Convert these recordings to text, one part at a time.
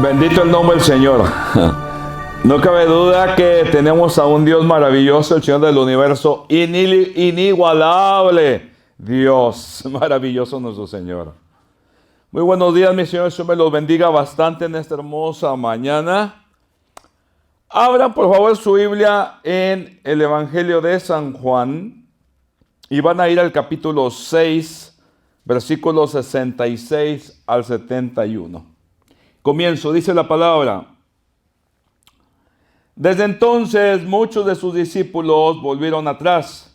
Bendito el nombre del Señor. No cabe duda que tenemos a un Dios maravilloso, el Señor del universo, inigualable. Dios, maravilloso nuestro Señor. Muy buenos días, mis señores. Dios me los bendiga bastante en esta hermosa mañana. Abran por favor su Biblia en el Evangelio de San Juan y van a ir al capítulo 6, versículos 66 al 71. Comienzo, dice la palabra. Desde entonces muchos de sus discípulos volvieron atrás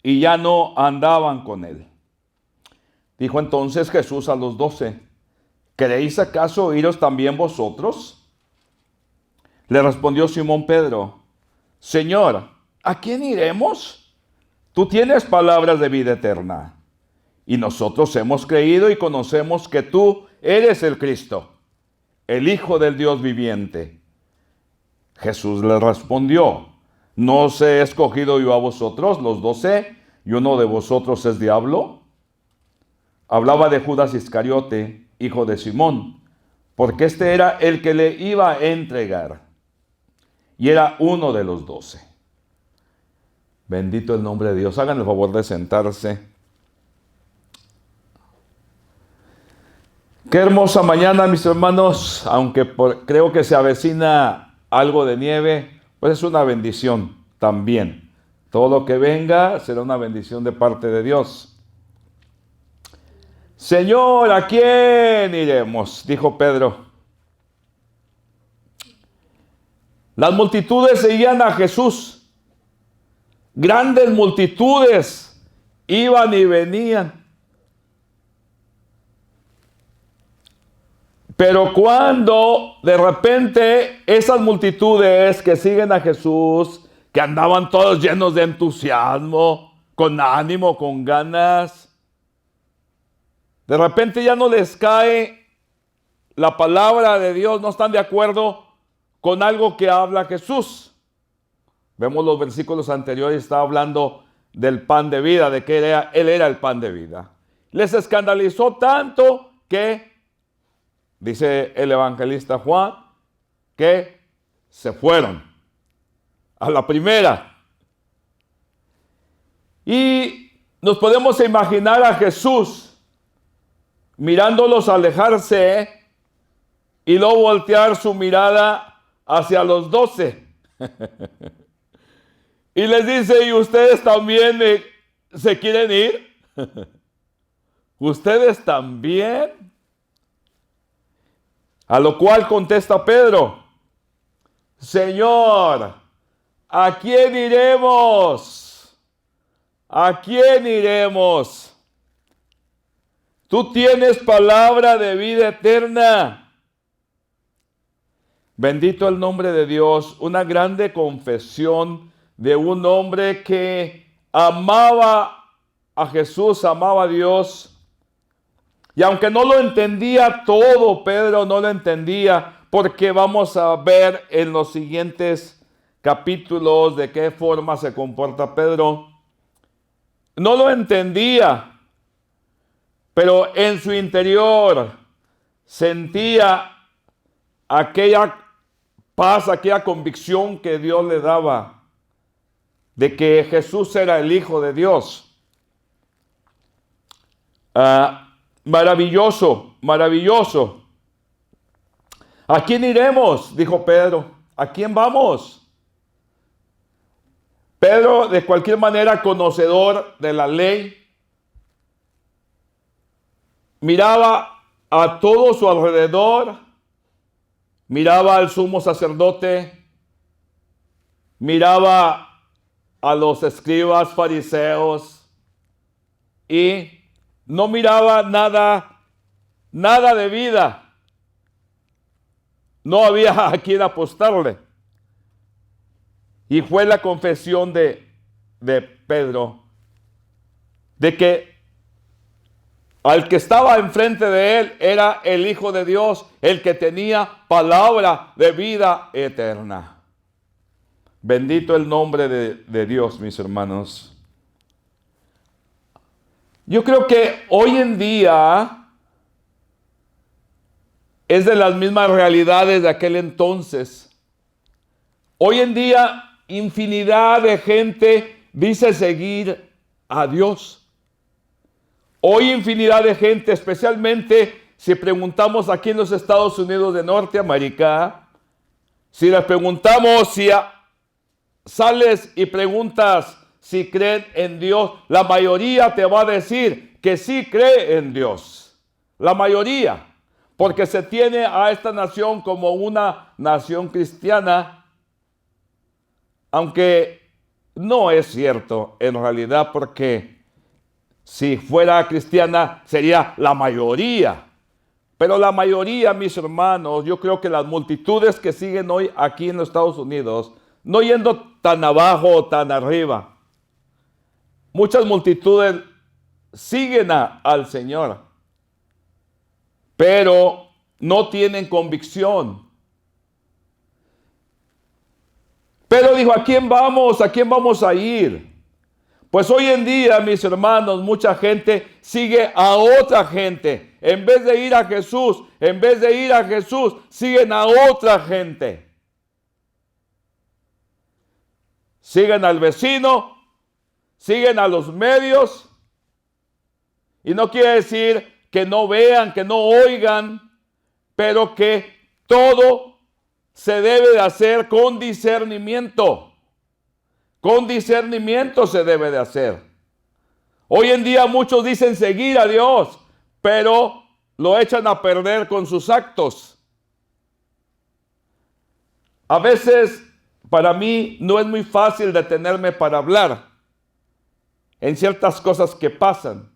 y ya no andaban con él. Dijo entonces Jesús a los 12, ¿queréis acaso iros también vosotros? Le respondió Simón Pedro, Señor, ¿a quién iremos? Tú tienes palabras de vida eterna, y nosotros hemos creído y conocemos que tú eres el Cristo, el Hijo del Dios viviente. Jesús le respondió, ¿no os he escogido yo a vosotros, los 12, y uno de vosotros es diablo? Hablaba de Judas Iscariote, hijo de Simón, porque este era el que le iba a entregar, y era uno de los 12. Bendito el nombre de Dios. Hagan el favor de sentarse. Qué hermosa mañana, mis hermanos, aunque creo que se avecina algo de nieve, pues es una bendición también. Todo lo que venga será una bendición de parte de Dios. Señor, ¿a quién iremos? Dijo Pedro. Las multitudes seguían a Jesús. Grandes multitudes iban y venían. Pero cuando de repente esas multitudes que siguen a Jesús, que andaban todos llenos de entusiasmo, con ánimo, con ganas, de repente ya no les cae la palabra de Dios, no están de acuerdo con algo que habla Jesús. Vemos los versículos anteriores, está hablando del pan de vida, de que Él era el pan de vida. Les escandalizó tanto que, dice el evangelista Juan, que se fueron a la primera. Y nos podemos imaginar a Jesús mirándolos alejarse y luego voltear su mirada hacia los 12. Y les dice, ¿y ustedes también se quieren ir? ¿Ustedes también? A lo cual contesta Pedro, Señor, ¿a quién iremos? ¿A quién iremos? Tú tienes palabra de vida eterna. Bendito el nombre de Dios. Una grande confesión de un hombre que amaba a Jesús, amaba a Dios. Y aunque no lo entendía todo, Pedro no lo entendía, porque vamos a ver en los siguientes capítulos de qué forma se comporta Pedro. No lo entendía, pero en su interior sentía aquella paz, aquella convicción que Dios le daba de que Jesús era el Hijo de Dios. Maravilloso, maravilloso. ¿A quién iremos? Dijo Pedro. ¿A quién vamos? Pedro, de cualquier manera, conocedor de la ley, miraba a todo su alrededor, miraba al sumo sacerdote, miraba a los escribas fariseos y no miraba nada de vida. No había a quien apostarle. Y fue la confesión de Pedro de que al que estaba enfrente de él era el Hijo de Dios, el que tenía palabra de vida eterna. Bendito el nombre de Dios, mis hermanos. Yo creo que hoy en día es de las mismas realidades de aquel entonces. Hoy en día, infinidad de gente dice seguir a Dios. Hoy infinidad de gente, especialmente si preguntamos aquí en los Estados Unidos de Norteamérica, si les preguntamos si sales y preguntas si creen en Dios, la mayoría te va a decir que sí cree en Dios. La mayoría, porque se tiene a esta nación como una nación cristiana, aunque no es cierto en realidad, porque si fuera cristiana sería la mayoría. Pero la mayoría, mis hermanos, yo creo que las multitudes que siguen hoy aquí en los Estados Unidos, no yendo tan abajo o tan arriba, muchas multitudes siguen al Señor, pero no tienen convicción. Pero dijo, ¿a quién vamos? ¿A quién vamos a ir? Pues hoy en día, mis hermanos, mucha gente sigue a otra gente. En vez de ir a Jesús, siguen a otra gente. Siguen al vecino, siguen a los medios. Y no quiere decir que no vean, que no oigan, pero que todo se debe de hacer con discernimiento. Con discernimiento se debe de hacer. Hoy en día muchos dicen seguir a Dios, pero lo echan a perder con sus actos. A veces para mí no es muy fácil detenerme para hablar en ciertas cosas que pasan.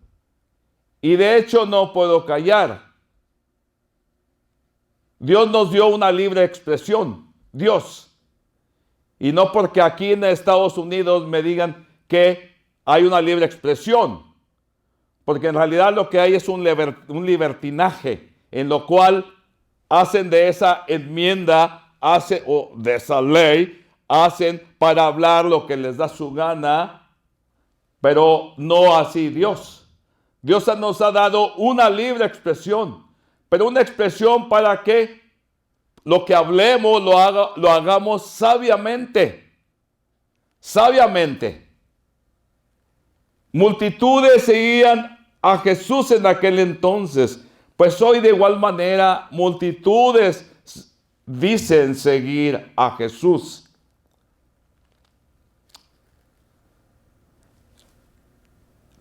Y de hecho no puedo callar. Dios nos dio una libre expresión. Dios. Y no porque aquí en Estados Unidos me digan que hay una libre expresión. Porque en realidad lo que hay es un libertinaje, en lo cual hacen de esa enmienda, o de esa ley, hacen para hablar lo que les da su gana, pero no así Dios. Dios nos ha dado una libre expresión, pero una expresión para que lo que hablemos lo hagamos sabiamente. Sabiamente. Multitudes seguían a Jesús en aquel entonces. Pues hoy de igual manera multitudes dicen seguir a Jesús.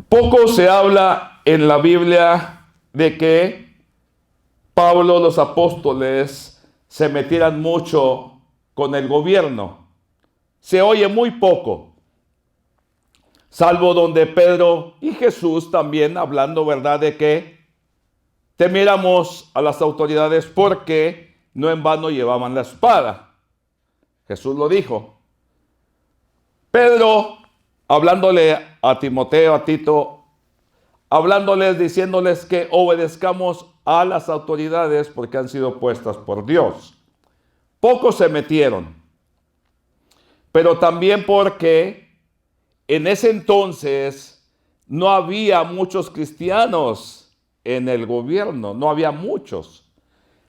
Poco se habla en la Biblia de que Pablo, los apóstoles, se metieran mucho con el gobierno. Se oye muy poco. Salvo donde Pedro y Jesús también hablando, ¿verdad?, de que temiéramos a las autoridades porque no en vano llevaban la espada. Jesús lo dijo. Pedro, hablándole a Timoteo, a Tito, hablándoles, diciéndoles que obedezcamos a las autoridades porque han sido puestas por Dios. Pocos se metieron, pero también porque en ese entonces no había muchos cristianos en el gobierno, no había muchos.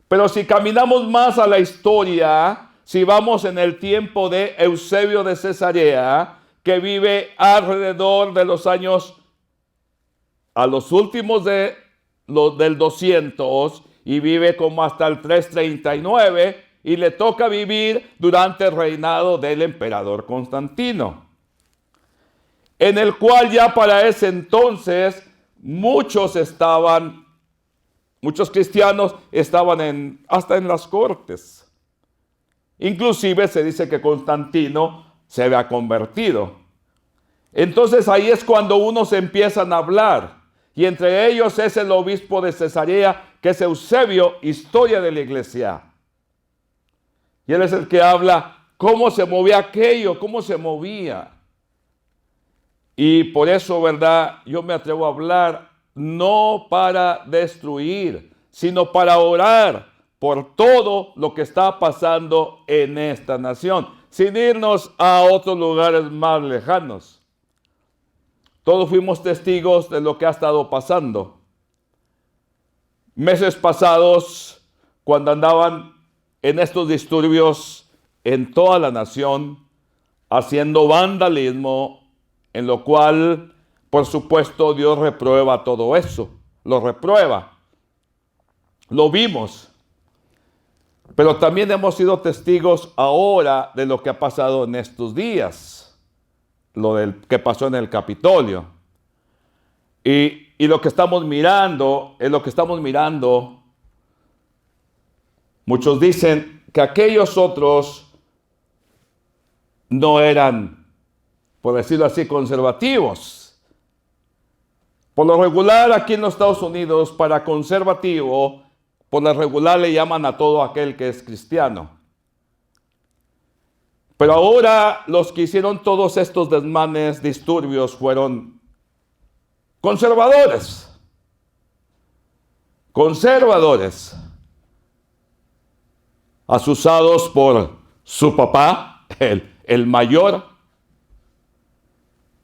Pero si caminamos más a la historia, si vamos en el tiempo de Eusebio de Cesarea, que vive alrededor de los años, a los últimos del 200, y vive como hasta el 339, y le toca vivir durante el reinado del emperador Constantino, en el cual ya para ese entonces muchos cristianos estaban hasta en las cortes. Inclusive se dice que Constantino se había convertido. Entonces ahí es cuando unos empiezan a hablar. Y entre ellos es el obispo de Cesarea, que es Eusebio, historia de la iglesia. Y él es el que habla cómo se movía aquello, cómo se movía. Y por eso, ¿verdad?, yo me atrevo a hablar no para destruir, sino para orar por todo lo que está pasando en esta nación, sin irnos a otros lugares más lejanos. Todos fuimos testigos de lo que ha estado pasando. Meses pasados cuando andaban en estos disturbios en toda la nación, haciendo vandalismo, en lo cual, por supuesto, Dios reprueba todo eso, lo reprueba. Lo vimos. Pero también hemos sido testigos ahora de lo que ha pasado en estos días, lo que pasó en el Capitolio. Y lo que estamos mirando, es lo que estamos mirando. Muchos dicen que aquellos otros no eran, por decirlo así, conservativos. Por lo regular, aquí en los Estados Unidos, para conservativo, por lo regular le llaman a todo aquel que es cristiano. Pero ahora los que hicieron todos estos desmanes, disturbios, fueron conservadores. Conservadores. Asusados por su papá, el mayor.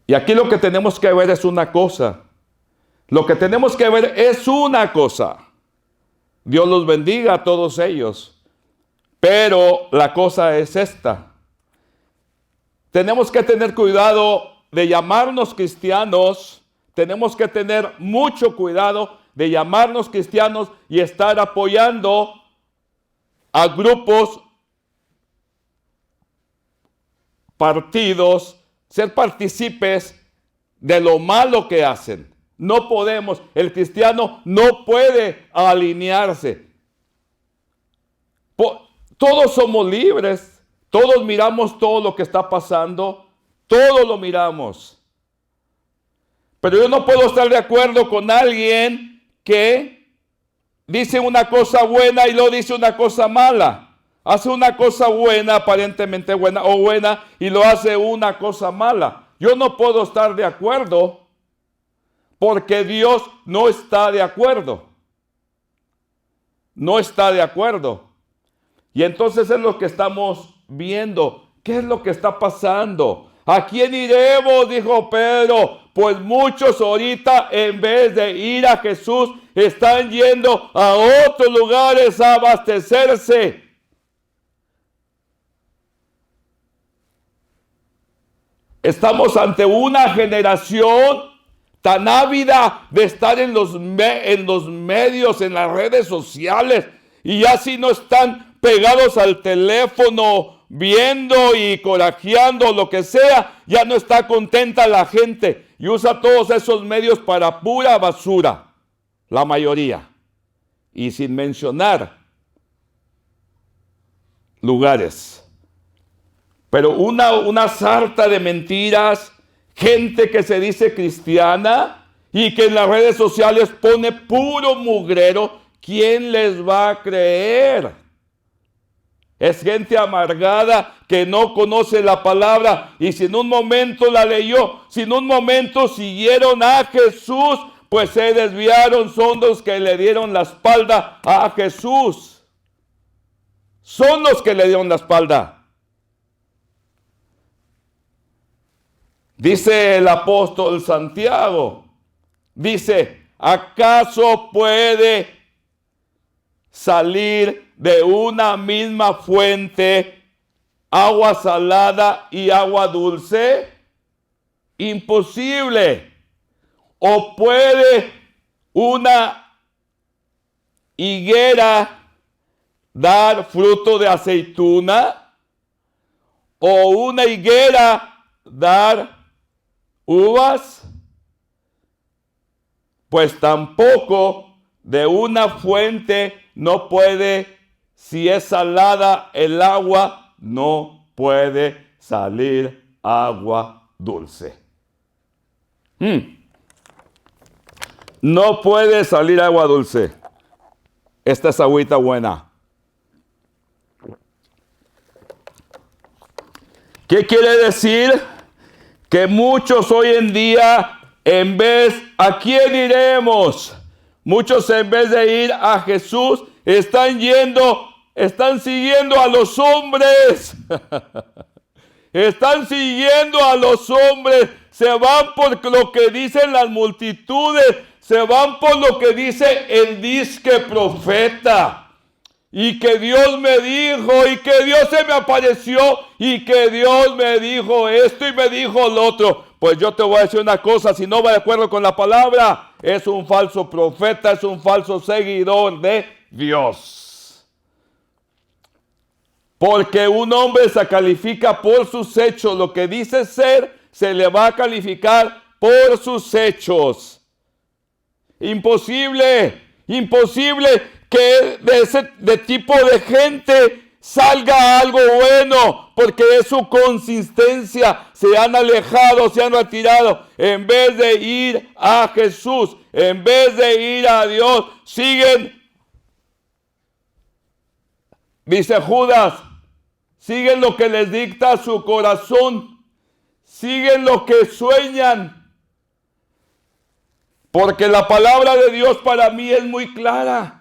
Y aquí lo que tenemos que ver es una cosa. Lo que tenemos que ver es una cosa. Dios los bendiga a todos ellos. Pero la cosa es esta. Tenemos que tener cuidado de llamarnos cristianos. Tenemos que tener mucho cuidado de llamarnos cristianos y estar apoyando a grupos, partidos, ser partícipes de lo malo que hacen. No podemos, el cristiano no puede alinearse. Todos somos libres, todos miramos todo lo que está pasando, todo lo miramos. Pero yo no puedo estar de acuerdo con alguien que dice una cosa buena y luego dice una cosa mala. Hace una cosa buena, aparentemente buena o buena, y lo hace una cosa mala. Yo no puedo estar de acuerdo porque Dios no está de acuerdo. No está de acuerdo. Y entonces es lo que estamos viendo. ¿Qué es lo que está pasando? ¿A quién iremos? Dijo Pedro. Pues muchos ahorita, en vez de ir a Jesús, están yendo a otros lugares a abastecerse. Estamos ante una generación tan ávida de estar en los medios, en las redes sociales, y ya si no están pegados al teléfono, viendo y corajeando lo que sea, ya no está contenta la gente y usa todos esos medios para pura basura, la mayoría, y sin mencionar lugares. Pero una sarta de mentiras, gente que se dice cristiana y que en las redes sociales pone puro mugrero. ¿Quién les va a creer? Es gente amargada que no conoce la palabra y si en un momento la leyó, si en un momento siguieron a Jesús, pues se desviaron, son los que le dieron la espalda a Jesús. Son los que le dieron la espalda. Dice el apóstol Santiago, dice, ¿acaso puede salir de una misma fuente agua salada y agua dulce? Imposible. ¿O puede una higuera dar fruto de aceituna? ¿O una higuera dar uvas? Pues tampoco de una fuente no puede, si es salada el agua, no puede salir agua dulce. No puede salir agua dulce. Esta es agüita buena. ¿Qué quiere decir? Que muchos hoy en día, ¿a quién iremos? Muchos en vez de ir a Jesús, están siguiendo a los hombres. Están siguiendo a los hombres. Se van por lo que dicen las multitudes. Se van por lo que dice el disque profeta. y que Dios me dijo, y que Dios se me apareció, y que Dios me dijo esto y me dijo lo otro. Pues yo te voy a decir una cosa, si no va de acuerdo con la palabra, es un falso profeta, es un falso seguidor de Dios. Porque un hombre se califica por sus hechos, lo que dice ser, se le va a calificar por sus hechos. Imposible que de tipo de gente salga algo bueno, porque es su consistencia. Se han alejado, se han retirado. En vez de ir a Jesús, en vez de ir a Dios, siguen, dice Judas, siguen lo que les dicta su corazón, siguen lo que sueñan. Porque la palabra de Dios para mí es muy clara.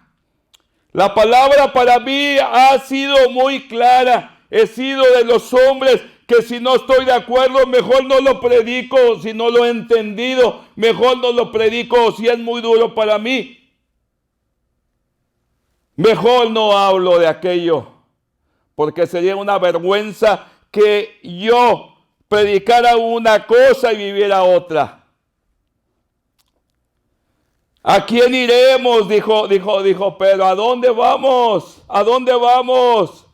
La palabra para mí ha sido muy clara. He sido de los hombres que si no estoy de acuerdo, mejor no lo predico. Si no lo he entendido, mejor no lo predico. Si es muy duro para mí, mejor no hablo de aquello. Porque sería una vergüenza que yo predicara una cosa y viviera otra. ¿A quién iremos? Dijo Pedro. ¿A dónde vamos? ¿A dónde vamos?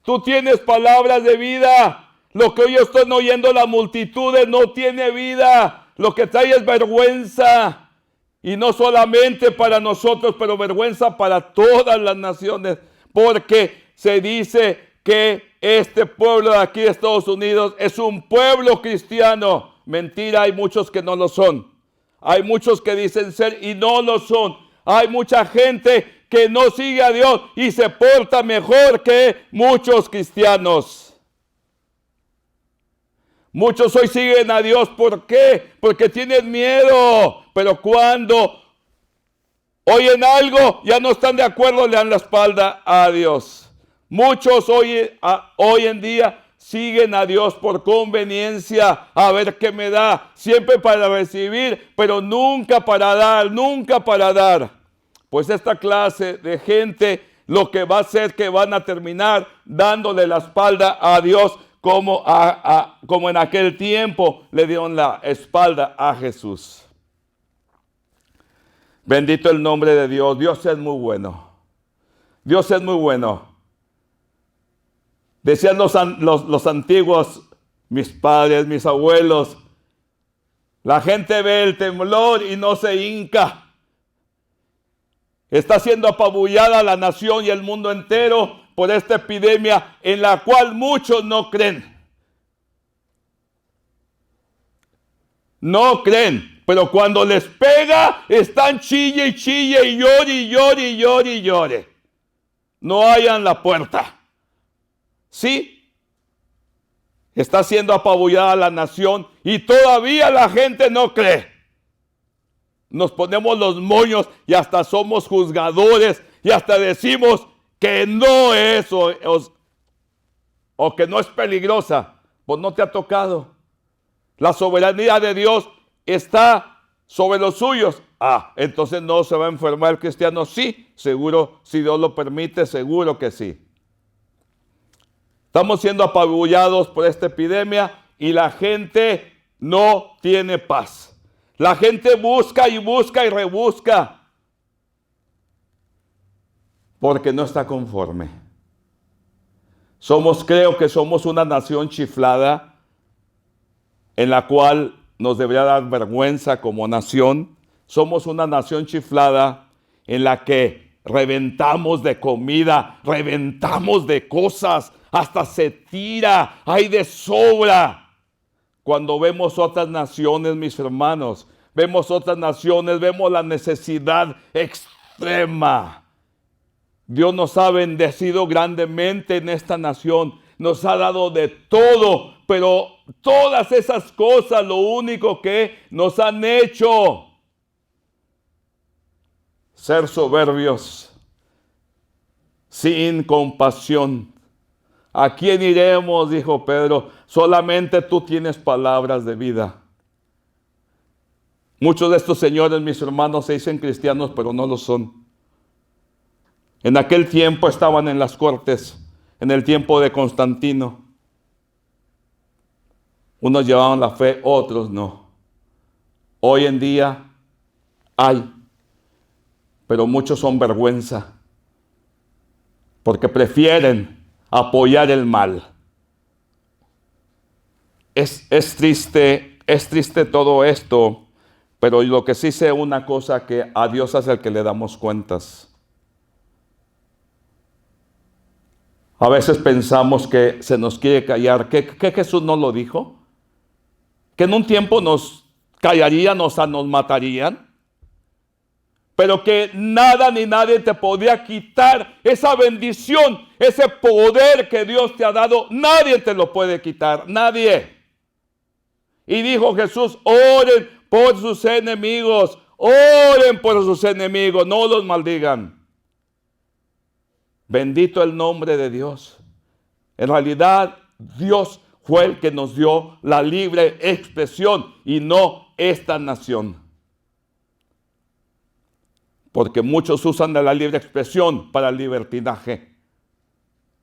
Tú tienes palabras de vida. Lo que hoy están oyendo las multitudes no tiene vida. Lo que trae es vergüenza. Y no solamente para nosotros, pero vergüenza para todas las naciones. Porque se dice que este pueblo de aquí de Estados Unidos es un pueblo cristiano. Mentira, hay muchos que no lo son. Hay muchos que dicen ser y no lo son. Hay mucha gente que no sigue a Dios y se porta mejor que muchos cristianos. Muchos hoy siguen a Dios. ¿Por qué? Porque tienen miedo. Pero cuando oyen algo, ya no están de acuerdo, le dan la espalda a Dios. Muchos hoy en día siguen a Dios por conveniencia, a ver qué me da, siempre para recibir, pero nunca para dar, nunca para dar. Pues esta clase de gente lo que va a hacer que van a terminar dándole la espalda a Dios como en aquel tiempo le dieron la espalda a Jesús. Bendito el nombre de Dios. Dios es muy bueno. Dios es muy bueno. Decían los antiguos, mis padres, mis abuelos, la gente ve el temblor y no se hinca. Está siendo apabullada la nación y el mundo entero por esta epidemia en la cual muchos no creen. No creen, pero cuando les pega, están chille y chille y llore y llore y llore y llore. No hallan la puerta. Sí, está siendo apabullada la nación y todavía la gente no cree. Nos ponemos los moños y hasta somos juzgadores y hasta decimos que no es o que no es peligrosa. Pues no te ha tocado. La soberanía de Dios está sobre los suyos. Entonces no se va a enfermar el cristiano. Sí, seguro, si Dios lo permite, seguro que sí. Estamos siendo apabullados por esta epidemia y la gente no tiene paz. La gente busca y busca y rebusca porque no está conforme. Creo que somos una nación chiflada en la cual nos debería dar vergüenza como nación. Somos una nación chiflada en la que reventamos de comida, reventamos de cosas, hasta se tira, hay de sobra. Cuando vemos otras naciones, mis hermanos, vemos otras naciones, vemos la necesidad extrema. Dios nos ha bendecido grandemente en esta nación, nos ha dado de todo, pero todas esas cosas lo único que nos han hecho ser soberbios, sin compasión. ¿A quién iremos? Dijo Pedro. Solamente tú tienes palabras de vida. Muchos de estos señores, mis hermanos, se dicen cristianos, pero no lo son. En aquel tiempo estaban en las cortes, en el tiempo de Constantino. Unos llevaban la fe, otros no. Hoy en día hay, pero muchos son vergüenza, porque prefieren apoyar el mal. Es triste todo esto, pero lo que sí sé una cosa, que a Dios es el que le damos cuentas. A veces pensamos que se nos quiere callar. ¿Qué Jesús no lo dijo? Que en un tiempo nos callarían, nos matarían, pero que nada ni nadie te podía quitar esa bendición, ese poder que Dios te ha dado. Nadie te lo puede quitar, nadie. Y dijo Jesús: oren por sus enemigos, oren por sus enemigos, no los maldigan. Bendito el nombre de Dios. En realidad, Dios fue el que nos dio la libre expresión y no esta nación. Porque muchos usan de la libre expresión para el libertinaje,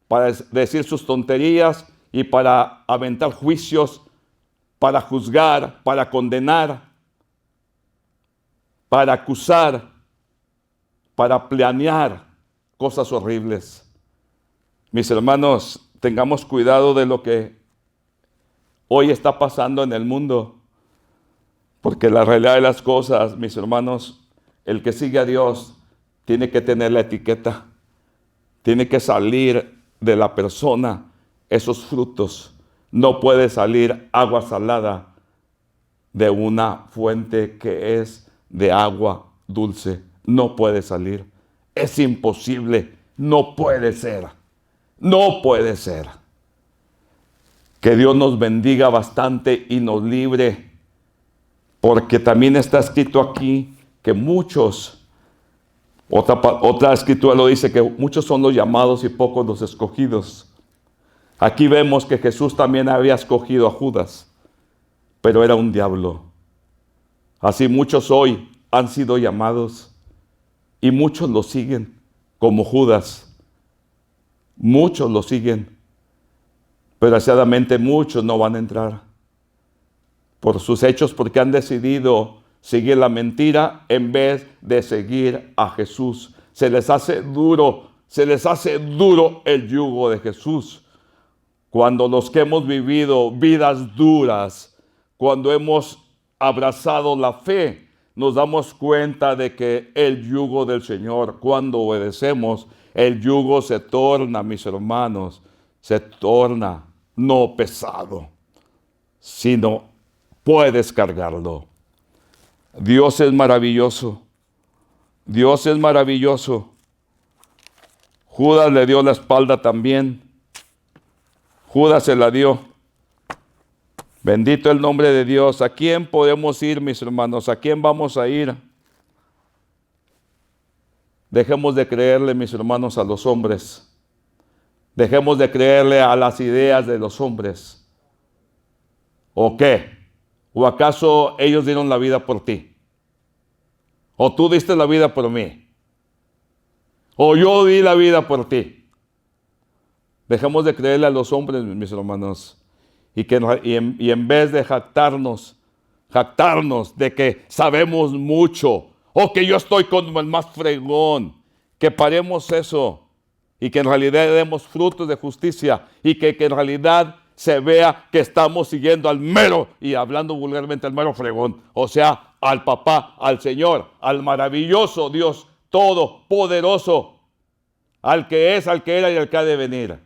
para decir sus tonterías y para aventar juicios, para juzgar, para condenar, para acusar, para planear cosas horribles. Mis hermanos, tengamos cuidado de lo que hoy está pasando en el mundo, porque la realidad de las cosas, mis hermanos, el que sigue a Dios tiene que tener la etiqueta, tiene que salir de la persona esos frutos. No puede salir agua salada de una fuente que es de agua dulce. No puede salir. Es imposible. No puede ser. No puede ser. Que Dios nos bendiga bastante y nos libre, porque también está escrito aquí que muchos, otra escritura lo dice, que muchos son los llamados y pocos los escogidos. Aquí vemos que Jesús también había escogido a Judas, pero era un diablo. Así muchos hoy han sido llamados y muchos lo siguen, como Judas. Muchos lo siguen, pero desgraciadamente muchos no van a entrar por sus hechos, porque han decidido seguir la mentira en vez de seguir a Jesús. Se les hace duro el yugo de Jesús. Cuando los que hemos vivido vidas duras, cuando hemos abrazado la fe, nos damos cuenta de que el yugo del Señor, cuando obedecemos, el yugo se torna, mis hermanos, se torna no pesado, sino puedes cargarlo. Dios es maravilloso. Dios es maravilloso. Judas le dio la espalda también. Judas se la dio. Bendito el nombre de Dios. ¿A quién podemos ir, mis hermanos? ¿A quién vamos a ir? Dejemos de creerle, mis hermanos, a los hombres. Dejemos de creerle a las ideas de los hombres. ¿O qué? ¿O acaso ellos dieron la vida por ti? ¿O tú diste la vida por mí? ¿O yo di la vida por ti? Dejemos de creerle a los hombres, mis hermanos, y en vez de jactarnos de que sabemos mucho, o que yo estoy como el más fregón, que paremos eso, y que en realidad demos frutos de justicia, y que en realidad se vea que estamos siguiendo al mero, y hablando vulgarmente, al mero fregón, o sea, al papá, al Señor, al maravilloso Dios todopoderoso, al que es, al que era y al que ha de venir.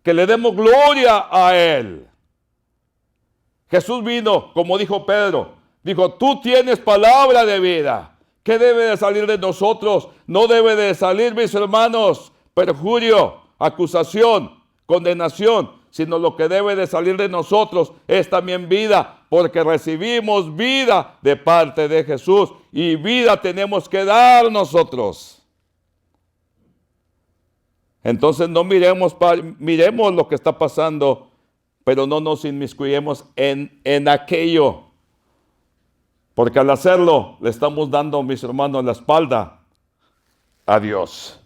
Que le demos gloria a Él. Jesús vino, como dijo Pedro, dijo: tú tienes palabra de vida. ¿Qué debe de salir de nosotros? No debe de salir, mis hermanos, perjurio, acusación, condenación, sino lo que debe de salir de nosotros es también vida, porque recibimos vida de parte de Jesús y vida tenemos que dar nosotros. Entonces no miremos lo que está pasando, pero no nos inmiscuyamos en aquello. Porque al hacerlo, le estamos dando, mis hermanos, la espalda a Dios.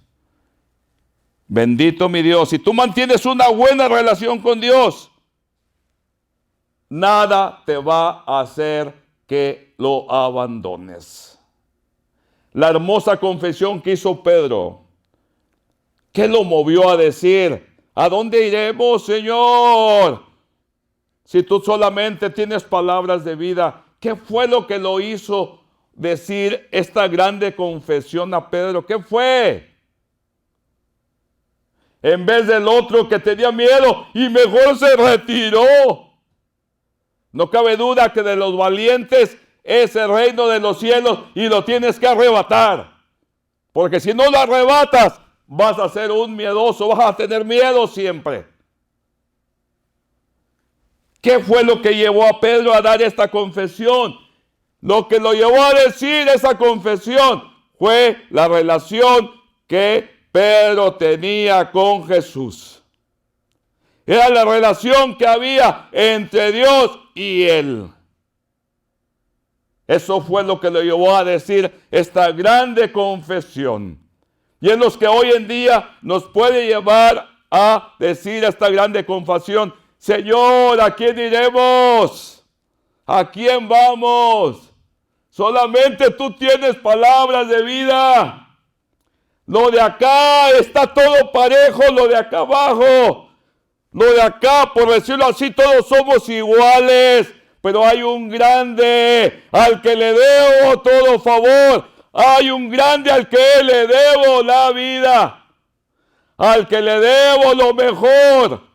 Bendito mi Dios. Si tú mantienes una buena relación con Dios, nada te va a hacer que lo abandones. La hermosa confesión que hizo Pedro, ¿qué lo movió a decir? ¿A dónde iremos, Señor? Si tú solamente tienes palabras de vida. ¿Qué fue lo que lo hizo decir esta grande confesión a Pedro? ¿Qué fue? En vez del otro que tenía miedo y mejor se retiró. No cabe duda que de los valientes es el reino de los cielos y lo tienes que arrebatar. Porque si no lo arrebatas, vas a ser un miedoso, vas a tener miedo siempre. ¿Qué fue lo que llevó a Pedro a dar esta confesión? Lo que lo llevó a decir esa confesión fue la relación que Pedro tenía con Jesús. Era la relación que había entre Dios y él. Eso fue lo que lo llevó a decir esta grande confesión. Y es lo que hoy en día nos puede llevar a decir esta grande confesión. Señor, ¿a quién iremos? ¿A quién vamos? Solamente tú tienes palabras de vida. Lo de acá está todo parejo, lo de acá abajo. Lo de acá, por decirlo así, todos somos iguales. Pero hay un grande al que le debo todo favor. Hay un grande al que le debo la vida. Al que le debo lo mejor.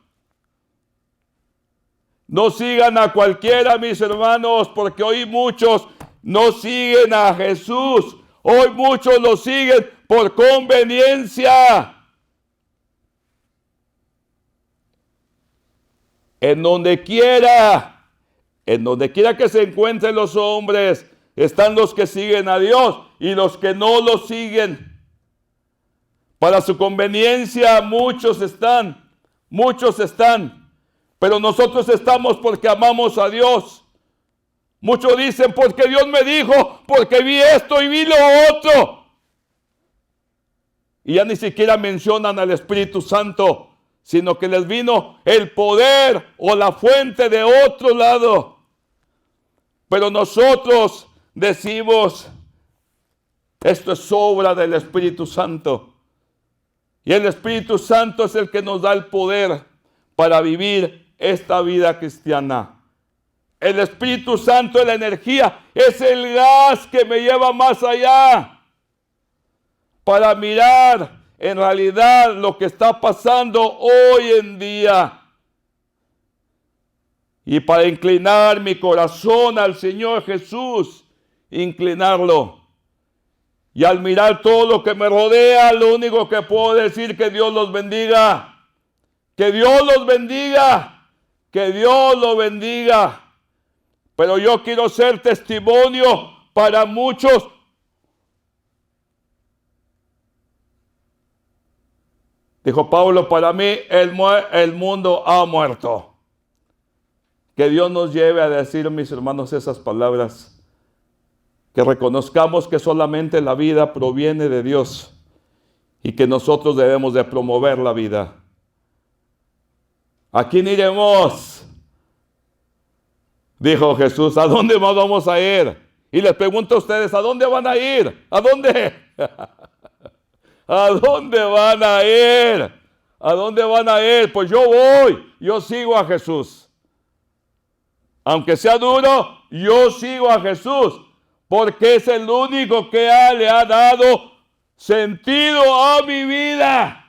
No sigan a cualquiera, mis hermanos, porque hoy muchos no siguen a Jesús. Hoy muchos lo siguen por conveniencia. En donde quiera que se encuentren los hombres, están los que siguen a Dios y los que no lo siguen. Para su conveniencia muchos están, pero nosotros estamos porque amamos a Dios. Muchos dicen, porque Dios me dijo, porque vi esto y vi lo otro. Y ya ni siquiera mencionan al Espíritu Santo, sino que les vino el poder o la fuente de otro lado. Pero nosotros decimos, esto es obra del Espíritu Santo. Y el Espíritu Santo es el que nos da el poder para vivir esta vida cristiana. El Espíritu Santo es la energía, es el gas que me lleva más allá para mirar en realidad lo que está pasando hoy en día. Y para inclinar mi corazón al Señor Jesús, inclinarlo. Y al mirar todo lo que me rodea, lo único que puedo decir, que Dios los bendiga. Que Dios los bendiga. Que Dios los bendiga. Pero yo quiero ser testimonio para muchos. Dijo Pablo, para mí el mundo ha muerto. Que Dios nos lleve a decir, mis hermanos, esas palabras. Que reconozcamos que solamente la vida proviene de Dios y que nosotros debemos de promover la vida. ¿A quién iremos? Dijo Jesús, ¿a dónde más vamos a ir? Y les pregunto a ustedes, ¿a dónde van a ir? ¿A dónde? ¿A dónde van a ir? ¿A dónde van a ir? Pues yo sigo a Jesús. Aunque sea duro, yo sigo a Jesús, porque es el único que le ha dado sentido a mi vida.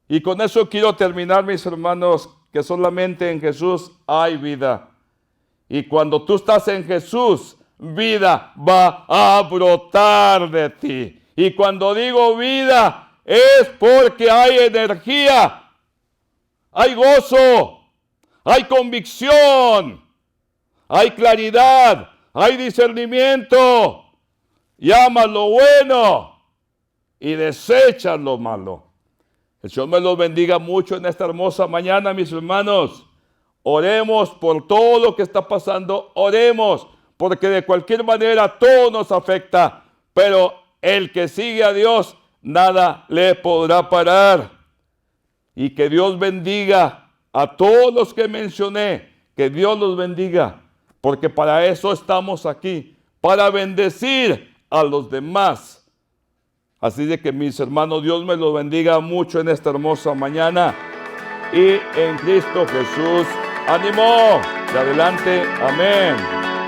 Y con eso quiero terminar, mis hermanos, que solamente en Jesús hay vida. Y cuando tú estás en Jesús, vida va a brotar de ti. Y cuando digo vida, es porque hay energía, hay gozo, hay convicción, hay claridad, hay discernimiento. Y amas lo bueno y desechas lo malo. El Señor me los bendiga mucho en esta hermosa mañana, mis hermanos. Oremos por todo lo que está pasando. Oremos, porque de cualquier manera todo nos afecta. Pero el que sigue a Dios nada le podrá parar. Y que Dios bendiga a todos los que mencioné, que Dios los bendiga, porque para eso estamos aquí, para bendecir a los demás. Así de que mis hermanos, Dios me los bendiga mucho en esta hermosa mañana. Y en Cristo Jesús, ánimo, de adelante, amén.